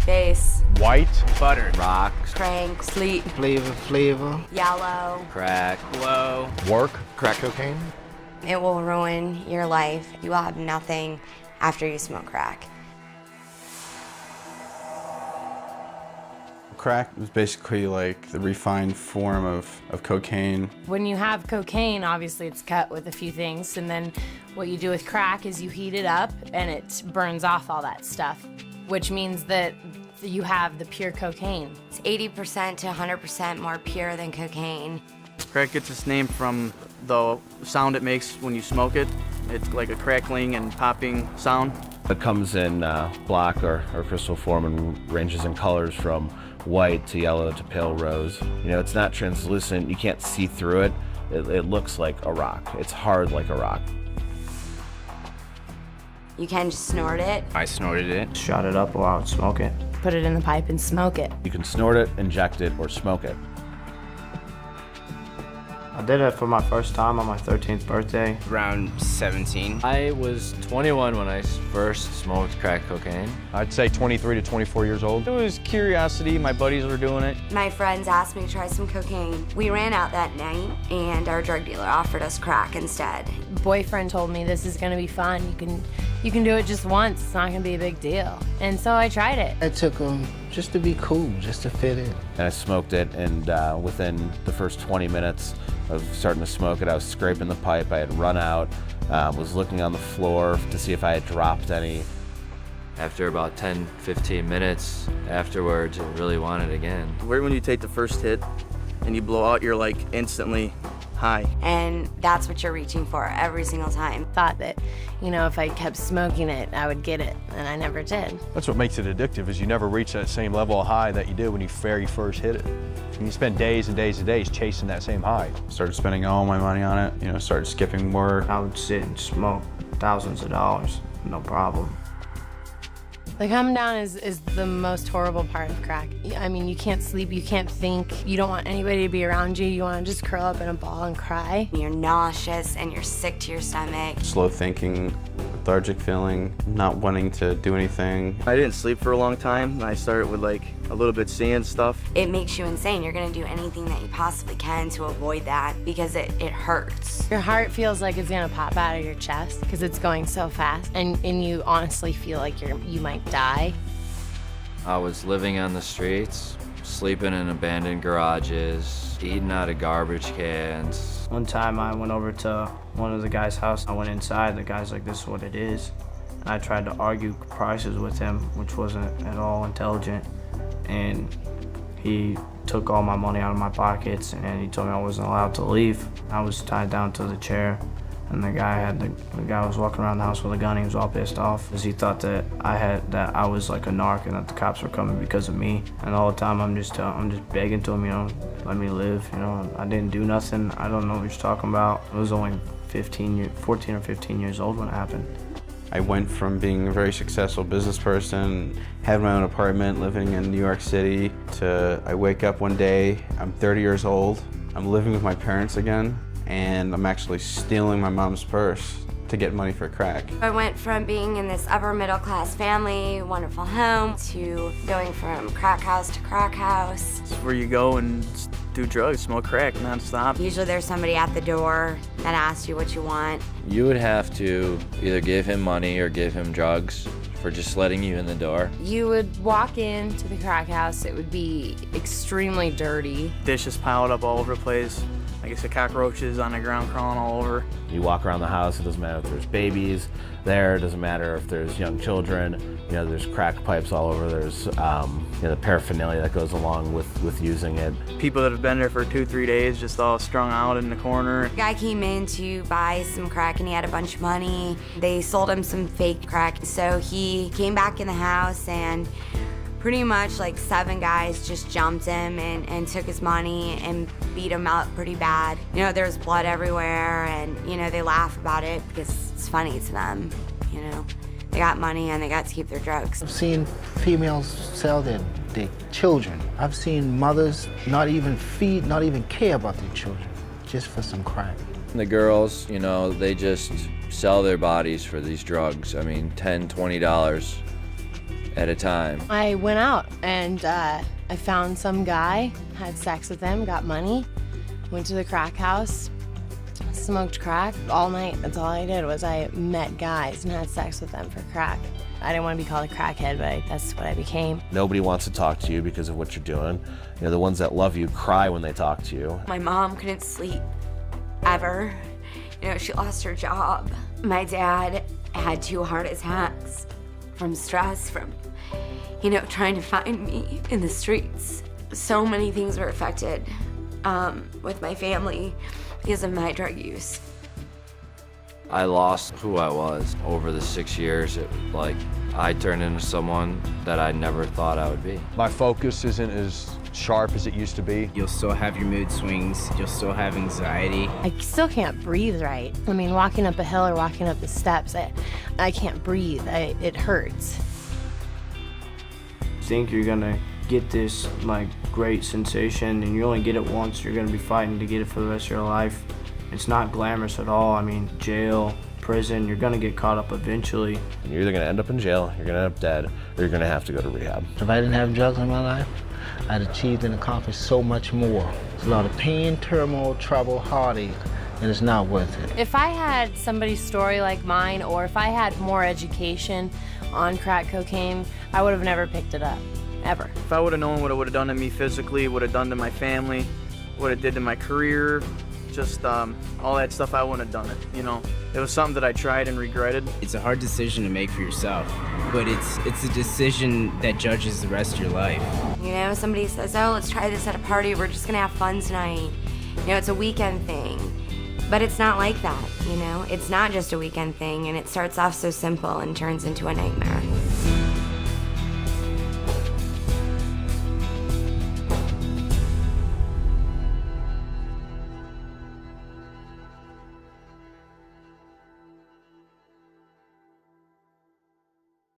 Bass. White. Butter. Rock. Crank. Sleep. Flavor. Yellow. Crack. Blow. Work. Crack cocaine. It will ruin your life. You will have nothing after you smoke crack. Crack is basically like the refined form of cocaine. When you have cocaine, obviously it's cut with a few things, and then what you do with crack is you heat it up and it burns off all that stuff, which means that you have the pure cocaine. It's 80% to 100% more pure than cocaine. Crack gets its name from the sound it makes when you smoke it. It's like a crackling and popping sound. It comes in black or crystal form and ranges in colors from white to yellow to pale rose. You know, it's not translucent. You can't see through it. It looks like a rock. It's hard like a rock. You can just snort it. I snorted it. Shot it up while I would smoke it. Put it in the pipe and smoke it. You can snort it, inject it, or smoke it. I did it for my first time on my 13th birthday. Around 17. I was 21 when I first smoked crack cocaine. I'd say 23 to 24 years old. It was curiosity. My buddies were doing it. My friends asked me to try some cocaine. We ran out that night, and our drug dealer offered us crack instead. Boyfriend told me this is gonna be fun. You can do it just once. It's not gonna be a big deal. And so I tried it. I took them just to be cool, just to fit in. And I smoked it, and within the first 20 minutes of starting to smoke it, I was scraping the pipe. I had run out, was looking on the floor to see if I had dropped any. After about 10, 15 minutes afterwards, I really wanted it again. Right when you take the first hit and you blow out, you're like instantly high. And that's what you're reaching for every single time. Thought that, you know, if I kept smoking it, I would get it, and I never did. That's what makes it addictive, is you never reach that same level of high that you did when you very first hit it. And you spend days and days and days chasing that same high. Started spending all my money on it, you know, started skipping work. I would sit and smoke thousands of dollars, no problem. The come down is the most horrible part of crack. I mean, you can't sleep, you can't think, you don't want anybody to be around you, you want to just curl up in a ball and cry. You're nauseous and you're sick to your stomach. Slow thinking, lethargic feeling, not wanting to do anything. I didn't sleep for a long time, and I started with like a little bit seeing stuff. It makes you insane. You're gonna do anything that you possibly can to avoid that because it hurts. Your heart feels like it's gonna pop out of your chest because it's going so fast, and you honestly feel like you might die. I was living on the streets, sleeping in abandoned garages, eating out of garbage cans. One time I went over to one of the guy's house. I went inside, the guy's like, this is what it is. And I tried to argue prices with him, which wasn't at all intelligent. And he took all my money out of my pockets and he told me I wasn't allowed to leave. I was tied down to the chair, and the guy was walking around the house with a gun. He was all pissed off because he thought that I was like a narc and that the cops were coming because of me. And all the time I'm just begging to him, you know, let me live. You know, I didn't do nothing. I don't know what you're talking about. I was only 14 or 15 years old when it happened. I went from being a very successful business person, had my own apartment living in New York City, to I wake up one day, I'm 30 years old, I'm living with my parents again, and I'm actually stealing my mom's purse to get money for crack. I went from being in this upper middle class family, wonderful home, to going from crack house to crack house. It's where you go and do drugs, smoke crack nonstop. Usually there's somebody at the door that asks you what you want. You would have to either give him money or give him drugs for just letting you in the door. You would walk into the crack house, it would be extremely dirty. Dishes piled up all over the place. Like I said, cockroaches on the ground crawling all over. You walk around the house, it doesn't matter if there's babies there, it doesn't matter if there's young children, you know, there's crack pipes all over, there's you know, the paraphernalia that goes along with using it. People that have been there for 2-3 days just all strung out in the corner. A guy came in to buy some crack and he had a bunch of money. They sold him some fake crack. So he came back in the house and pretty much like 7 guys just jumped him and took his money and beat him up pretty bad. You know, there's blood everywhere and, you know, they laugh about it because it's funny to them, you know. They got money and they got to keep their drugs. I've seen females sell their children. I've seen mothers not even care about their children, just for some crack. The girls, you know, they just sell their bodies for these drugs. I mean, $10, $20. at a time. I went out and I found some guy, had sex with him, got money, went to the crack house, smoked crack all night. That's all I did was I met guys and had sex with them for crack. I didn't want to be called a crackhead, but that's what I became. Nobody wants to talk to you because of what you're doing. You know, the ones that love you cry when they talk to you. My mom couldn't sleep ever. You know, she lost her job. My dad had 2 heart attacks from stress, from, you know, trying to find me in the streets. So many things were affected with my family because of my drug use. I lost who I was over the 6 years. I turned into someone that I never thought I would be. My focus isn't as sharp as it used to be. You'll still have your mood swings. You'll still have anxiety. I still can't breathe right. I mean, walking up a hill or walking up the steps, I can't breathe. It hurts. Think you're gonna get this like great sensation, and you only get it once. You're gonna be fighting to get it for the rest of your life. It's not glamorous at all. I mean, jail, prison, you're gonna get caught up eventually. You're either gonna end up in jail, you're gonna end up dead, or you're gonna have to go to rehab. If I didn't have drugs in my life, I'd achieved and accomplished so much more. It's a lot of pain, turmoil, trouble, heartache, and it's not worth it. If I had somebody's story like mine, or if I had more education on crack cocaine, I would have never picked it up, ever. If I would have known what it would have done to me physically, would have done to my family, what it did to my career, just all that stuff, I wouldn't have done it, you know. It was something that I tried and regretted. It's a hard decision to make for yourself, but it's a decision that judges the rest of your life. You know, somebody says, oh, let's try this at a party, we're just gonna have fun tonight. You know, it's a weekend thing. But it's not like that, you know? It's not just a weekend thing, and it starts off so simple and turns into a nightmare.